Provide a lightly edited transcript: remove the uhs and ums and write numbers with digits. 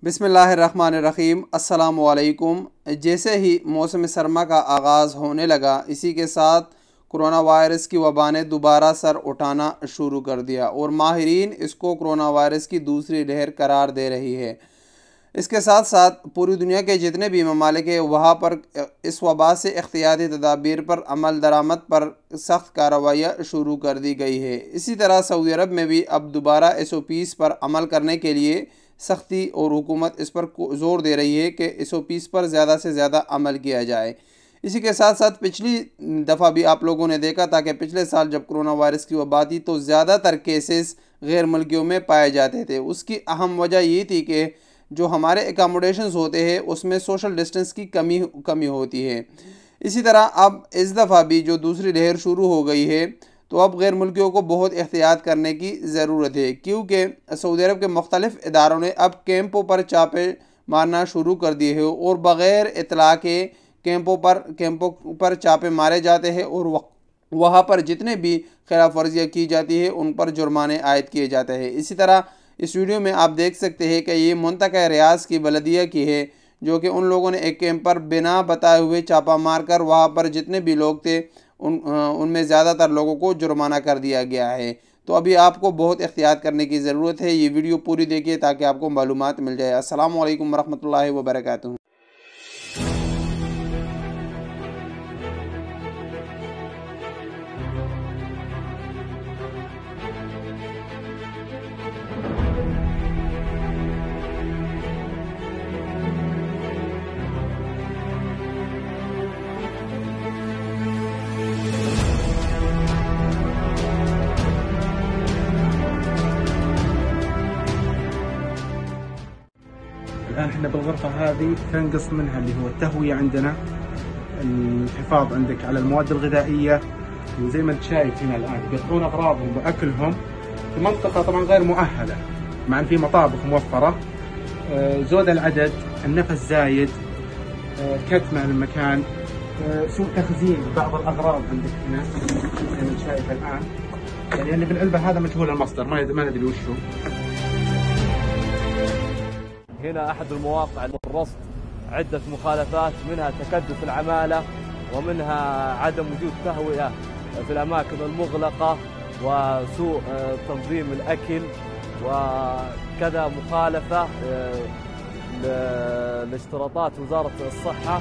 बिस्मिल्लाहिर्रहमानिर्रहीम अस्सलामुअलैकुम। जैसे ही मौसम सरमा का आगाज़ होने लगा, इसी के साथ कोरोना वायरस की वबा ने दोबारा सर उठाना शुरू कर दिया और माहिरीन इसको कोरोना वायरस की दूसरी लहर करार दे रही है। इसके साथ साथ पूरी दुनिया के जितने भी ममालिक हैं वहाँ पर इस वबा से एहतियाती तदाबीर पर अमल दरामद पर सख्त कार्रवाइयाँ शुरू कर दी गई है। इसी तरह सऊदी अरब में भी अब दोबारा SOPs पर अमल करने के लिए सख्ती और हुकूमत इस पर ज़ोर दे रही है कि SOPs पर ज़्यादा से ज़्यादा अमल किया जाए। इसी के साथ साथ पिछली दफ़ा भी आप लोगों ने देखा था कि पिछले साल जब कोरोना वायरस की वबा थी तो ज़्यादातर केसेस गैर मुल्कियों में पाए जाते थे। उसकी अहम वजह ये थी कि जो हमारे एकोमोडेशंस होते हैं उसमें सोशल डिस्टेंस की कमी होती है। इसी तरह अब इस दफ़ा भी जो दूसरी लहर शुरू हो गई है तो अब गैर मुल्कियों को बहुत एहतियात करने की ज़रूरत है, क्योंकि सऊदी अरब के मुख्तलिफ़ इदारों ने अब कैंपों पर छापे मारना शुरू कर दिए हैं और बग़ैर इतला के कैंपों पर छापे मारे जाते हैं और वहाँ पर जितने भी खिलाफ वर्जियाँ की जाती है उन पर जुर्माने आयद किए जाते हैं। इसी तरह इस वीडियो में आप देख सकते हैं कि ये मुंतका रियाज की बलदिया की है, जो कि उन लोगों ने एक कैंप पर बिना बताए हुए छापा मारकर वहाँ पर जितने भी लोग थे उनमें ज़्यादातर लोगों को जुर्माना कर दिया गया है। तो अभी आपको बहुत एहतियात करने की ज़रूरत है। ये वीडियो पूरी देखिए ताकि आपको मालूमात मिल जाए। अस्सलामु अलैकुम वरहमतुल्लाहि वबरकातुहू। الآن احنا بالغرفة هذه تنقص منها اللي هو التهوية عندنا، الحفاظ عندك على المواد الغذائية، وزي ما انت شايف هنا الآن يقطعون أغراضهم وأكلهم في منطقة طبعا غير مؤهلة، مع أن في مطابخ موفرة، زود العدد، النفس زايد، كتمة المكان، سوء تخزين بعض الأغراض عندك هنا زي ما انت شايف الآن، يعني اللي بالعلبة هذا مجهول المصدر ما ندري وشو. هنا أحد المواقع الرصد عدة مخالفات، منها تكدس العمالة ومنها عدم وجود تهوية في الأماكن المغلقة وسوء تنظيم الأكل، وكذا مخالفة لاشتراطات وزارة الصحة.